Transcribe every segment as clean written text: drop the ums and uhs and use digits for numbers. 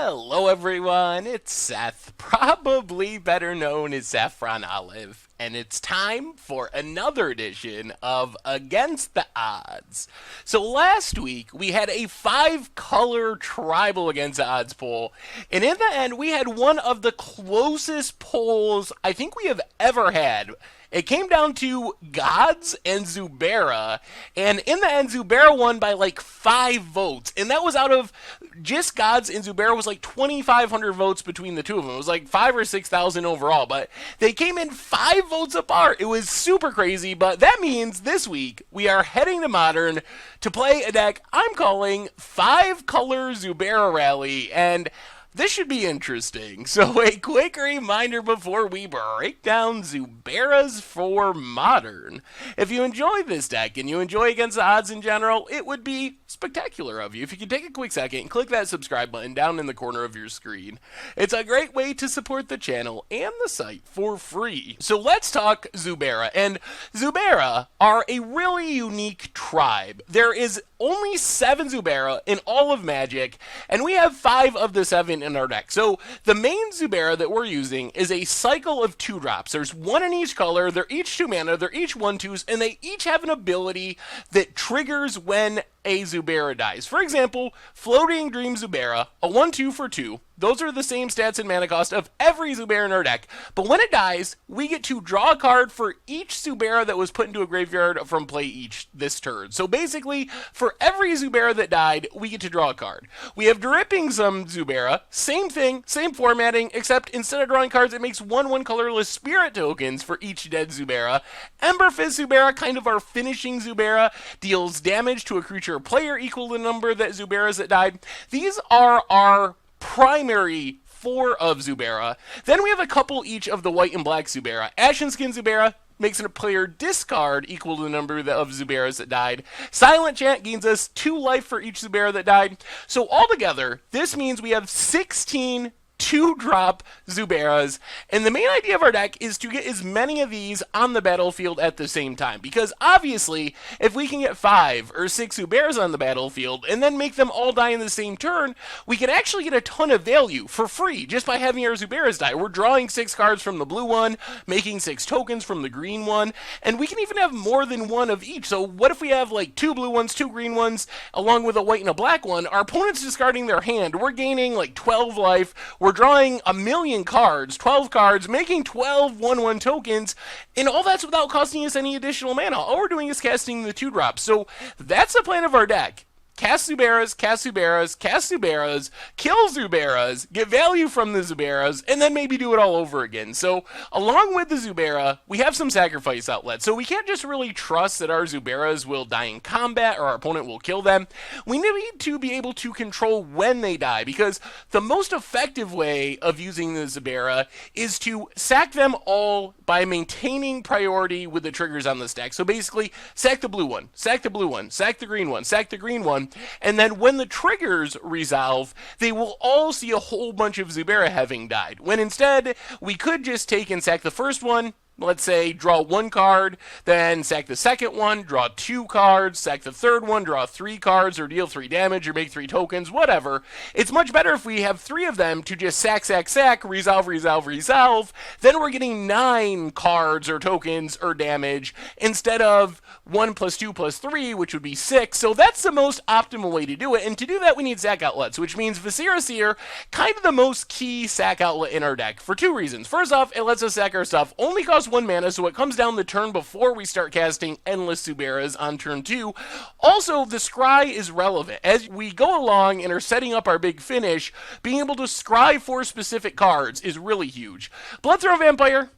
Hello everyone, it's Seth, probably better known as Saffron Olive, and it's time for another edition of Against the Odds. So last week we had a 5-color tribal against the odds poll, and in the end we had one of the closest polls I think we have ever had. It came down to Gods and Zubera, and in the end, Zubera won by like 5 votes, and that was out of just Gods and Zubera was like 2,500 votes between the two of them. It was like 5 or 6,000 overall, but they came in 5 votes apart. It was super crazy, but that means this week we are heading to Modern to play a deck I'm calling 5-Color Zubera Rally, and this should be interesting. So a quick reminder before we break down Zuberas for Modern. If you enjoy this deck and you enjoy Against the Odds in general, it would be spectacular of you if you could take a quick second and click that subscribe button down in the corner of your screen. It's a great way to support the channel and the site for free. So let's talk Zubera. And Zubera are a really unique tribe. There is only 7 Zubera in all of Magic, and we have 5 of the 7 in our deck. So the main Zubera that we're using is a cycle of 2-drops. There's 1 in each color, they're each 2 mana, they're each 1/2s, and they each have an ability that triggers when a Zubera dies. For example, Floating Dream Zubera, a 1/2 for 2. Those are the same stats and mana cost of every Zubera in our deck. But when it dies, we get to draw a card for each Zubera that was put into a graveyard from play this turn. So basically, for every Zubera that died, we get to draw a card. We have Dripping some Zubera, same thing, same formatting, except instead of drawing cards, it makes 1/1 colorless spirit tokens for each dead Zubera. Emberfist Zubera, kind of our finishing Zubera, deals damage to a creature player equal to the number that Zuberas that died. These are our primary 4 of Zubera. Then we have a couple each of the white and black Zubera. Ashen Skin Zubera makes a player discard equal to the number of Zuberas that died. Silent Chant gains us 2 life for each Zubera that died. So altogether, this means we have 16 2-drop Zuberas, and the main idea of our deck is to get as many of these on the battlefield at the same time, because obviously if we can get 5 or 6 Zuberas on the battlefield and then make them all die in the same turn, we can actually get a ton of value for free just by having our Zuberas die. We're drawing 6 cards from the blue one, making 6 tokens from the green one, and we can even have more than 1 of each. So what if we have like 2 blue ones, 2 green ones, along with a white and a black one? Our opponent's discarding their hand. We're gaining like 12 life. We're drawing 1,000,000 cards, 12 cards, making 12 1/1 tokens, and all that's without costing us any additional mana. All we're doing is casting the 2-drops. So that's the plan of our deck. Cast Zuberas, cast Zuberas, cast Zuberas, kill Zuberas, get value from the Zuberas, and then maybe do it all over again. So, along with the Zubera, we have some sacrifice outlets. So we can't just really trust that our Zuberas will die in combat or our opponent will kill them. We need to be able to control when they die, because the most effective way of using the Zubera is to sack them all by maintaining priority with the triggers on the stack. So basically, sack the blue one, sack the blue one, sack the green one, sack the green one, and then when the triggers resolve, they will all see a whole bunch of Zubera having died. When instead, we could just take and sack the first one, let's say draw 1 card, then sack the second one, draw 2 cards, sack the third one, draw 3 cards, or deal 3 damage, or make 3 tokens, whatever. It's much better if we have 3 of them to just sack, sack, sack, resolve, resolve, resolve. Then we're getting 9 cards or tokens or damage instead of 1 plus 2 plus 3, which would be 6. So that's the most optimal way to do it. And to do that, we need sack outlets, which means Viscera Seer, kind of the most key sack outlet in our deck for 2 reasons. First off, it lets us sack our stuff, only costs 1 mana, so it comes down the turn before we start casting endless Zuberas on turn 2. Also, the scry is relevant. As we go along and are setting up our big finish, being able to scry for specific cards is really huge. Bloodthrow Vampire,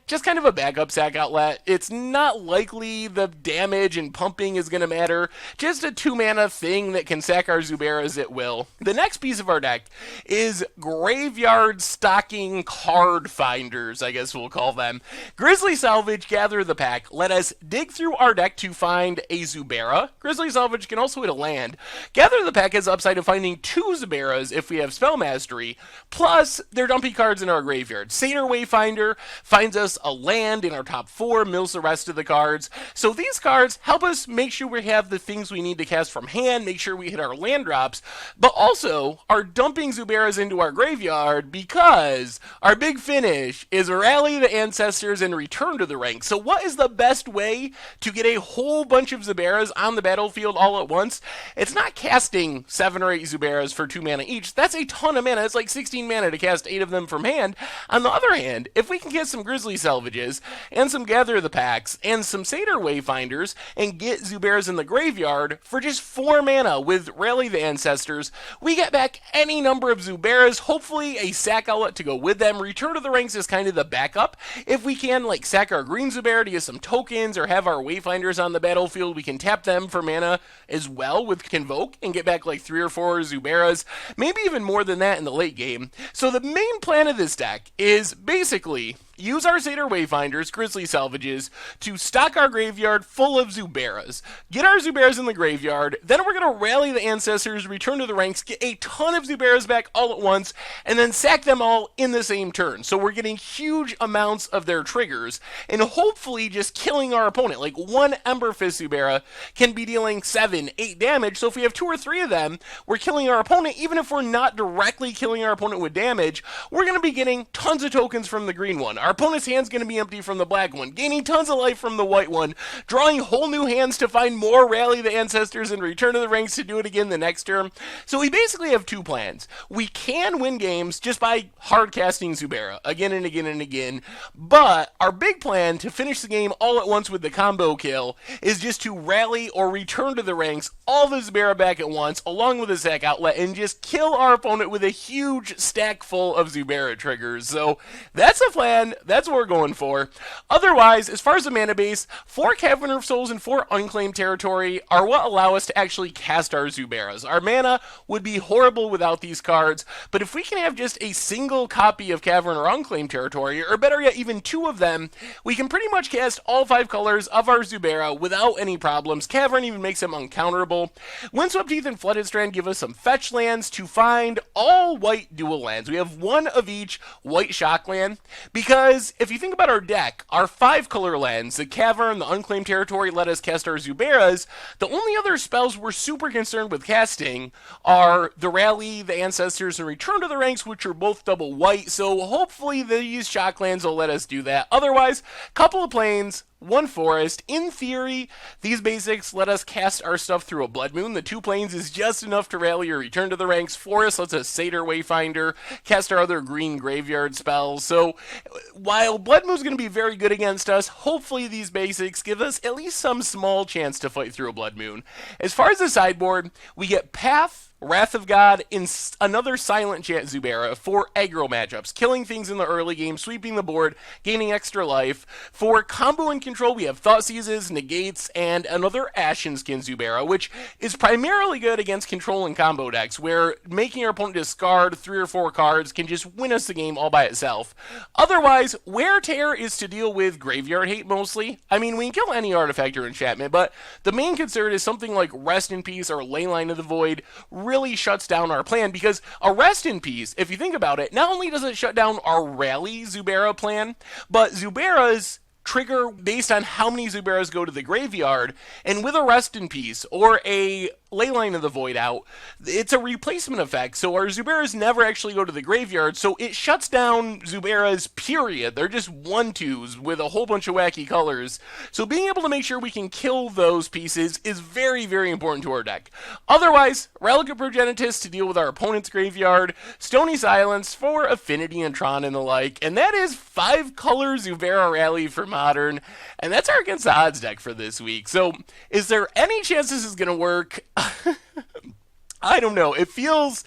just kind of a backup sack outlet. It's not likely the damage and pumping is going to matter. Just a 2-mana thing that can sack our Zuberas at will. The next piece of our deck is Graveyard Stocking Card Finders, I guess we'll call them. Grizzly Salvage, Gather the Pack. Let us dig through our deck to find a Zubera. Grizzly Salvage can also hit a land. Gather the Pack has upside of finding 2 Zuberas if we have Spell Mastery, plus they're dumpy cards in our graveyard. Satyr Wayfinder finds us a land in our top 4, mills the rest of the cards. So these cards help us make sure we have the things we need to cast from hand, make sure we hit our land drops, but also are dumping Zuberas into our graveyard because our big finish is Rally the Ancestors and Return to the Ranks. So what is the best way to get a whole bunch of Zuberas on the battlefield all at once? It's not casting 7 or 8 Zuberas for 2 mana each. That's a ton of mana. It's like 16 mana to cast 8 of them from hand. On the other hand, if we can get some Grizzly Salvages and some Gather the Packs and some Satyr Wayfinders and get Zuberas in the graveyard for just 4 mana with Rally the Ancestors, we get back any number of Zuberas, hopefully a sack outlet to go with them. Return to the Ranks is kind of the backup. If we can like sack our green Zubera to get some tokens or have our Wayfinders on the battlefield, we can tap them for mana as well with Convoke and get back like 3 or 4 Zuberas, maybe even more than that in the late game. So the main plan of this deck is basically use our Satyr Wayfinders, Grizzly Salvages, to stock our graveyard full of Zuberas. Get our Zuberas in the graveyard, then we're going to Rally the Ancestors, Return to the Ranks, get a ton of Zuberas back all at once, and then sack them all in the same turn. So we're getting huge amounts of their triggers, and hopefully just killing our opponent. Like one Ember Fist Zubera can be dealing 7, 8 damage, so if we have 2 or 3 of them, we're killing our opponent. Even if we're not directly killing our opponent with damage, we're going to be getting tons of tokens from the green one. Our opponent's hand's going to be empty from the black one, gaining tons of life from the white one, drawing whole new hands to find more Rally the Ancestors and Return to the Ranks to do it again the next turn. So we basically have 2 plans. We can win games just by hard casting Zubera again and again and again, but our big plan to finish the game all at once with the combo kill is just to rally or return to the ranks all the Zubera back at once along with a sack outlet and just kill our opponent with a huge stack full of Zubera triggers. So that's the plan. That's what we're going for. Otherwise, as far as the mana base, 4 Cavern of Souls and 4 Unclaimed Territory are what allow us to actually cast our Zuberas. Our mana would be horrible without these cards, but if we can have just a single copy of Cavern or Unclaimed Territory, or better yet, even 2 of them, we can pretty much cast all 5 colors of our Zubera without any problems. Cavern even makes them uncounterable. Windswept Heath and Flooded Strand give us some fetch lands to find all white dual lands. We have 1 of each white shock land, because if you think about our deck, our 5 color lands, the Cavern, the Unclaimed Territory, let us cast our Zuberas. The only other spells we're super concerned with casting are the Rally, the Ancestors, and Return to the Ranks, which are both double white, so hopefully these shock lands will let us do that. Otherwise, couple of plains, 1 forest. In theory, these basics let us cast our stuff through a Blood Moon. The 2 plains is just enough to rally or Return to the Ranks. Forest lets us Satyr Wayfinder, cast our other green graveyard spells. So while Blood Moon's going to be very good against us, hopefully these basics give us at least some small chance to fight through a Blood Moon. As far as the sideboard, we get Path, Wrath of God, in another Silent Chant Zubera for aggro matchups, killing things in the early game, sweeping the board, gaining extra life. For combo and control, we have Thought Seizes, Negates, and another Ashen Skin Zubera, which is primarily good against control and combo decks, where making our opponent discard 3 or 4 cards can just win us the game all by itself. Otherwise, Wear Tear is to deal with graveyard hate mostly. I mean, we can kill any artifact or enchantment, but the main concern is something like Rest in Peace or Leyline of the Void really shuts down our plan, because a Rest in Peace, if you think about it, not only does it shut down our Rally Zubera plan, but Zubera's trigger based on how many Zuberas go to the graveyard, and with a Rest in Peace or a Leyline of the Void out, it's a replacement effect, so our Zuberas never actually go to the graveyard, so it shuts down Zuberas, period. They're just 1/2s with a whole bunch of wacky colors, so being able to make sure we can kill those pieces is very, very important to our deck. Otherwise, Relic of Progenitus to deal with our opponent's graveyard, Stony Silence for Affinity and Tron and the like, and that is 5 color Zubera Rally for Modern, and that's our Against the Odds deck for this week. So, is there any chance this is going to work? I don't know. It feels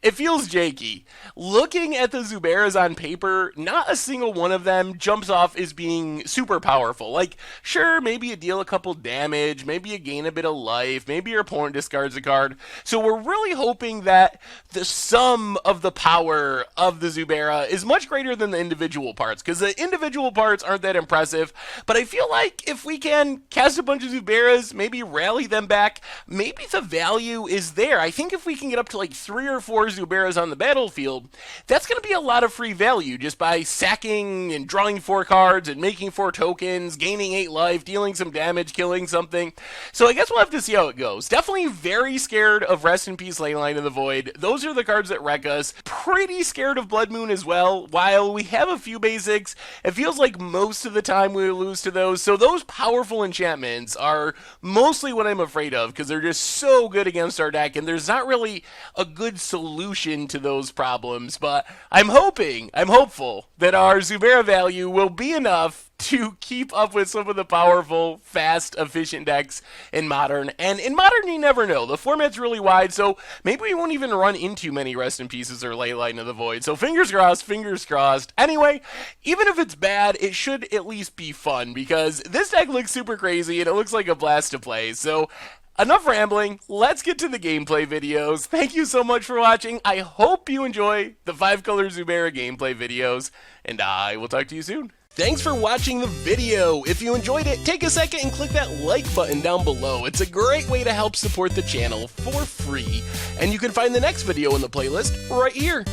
janky. Looking at the Zuberas on paper, not a single one of them jumps off as being super powerful. Like, sure, maybe you deal a couple damage, maybe you gain a bit of life, maybe your opponent discards a card. So we're really hoping that the sum of the power of the Zubera is much greater than the individual parts, because the individual parts aren't that impressive, but I feel like if we can cast a bunch of Zuberas, maybe rally them back, maybe the value is there. I think if we can get up to like 3 or 4 Zuberas on the battlefield, that's going to be a lot of free value just by sacking and drawing 4 cards and making 4 tokens, gaining 8 life, dealing some damage, killing something. So I guess we'll have to see how it goes. Definitely very scared of Rest in Peace Leyline of the Void. Those are the cards that wreck us. Pretty scared of Blood Moon as well. While we have a few basics, it feels like most of the time we lose to those. So those powerful enchantments are mostly what I'm afraid of because they're just so good against our deck, and there's not really a good solution to those problems. But I'm hopeful that our Zubera value will be enough to keep up with some of the powerful, fast, efficient decks in Modern. And in Modern, you never know. The format's really wide, so maybe we won't even run into many Rest in Pieces or Leyline of the Void. So fingers crossed, fingers crossed. Anyway, even if it's bad, it should at least be fun, because this deck looks super crazy, and it looks like a blast to play. So enough rambling, let's get to the gameplay videos. Thank you so much for watching. I hope you enjoy the 5-color Zubera gameplay videos, and I will talk to you soon. Thanks for watching the video. If you enjoyed it, take a second and click that like button down below. It's a great way to help support the channel for free. And you can find the next video in the playlist right here.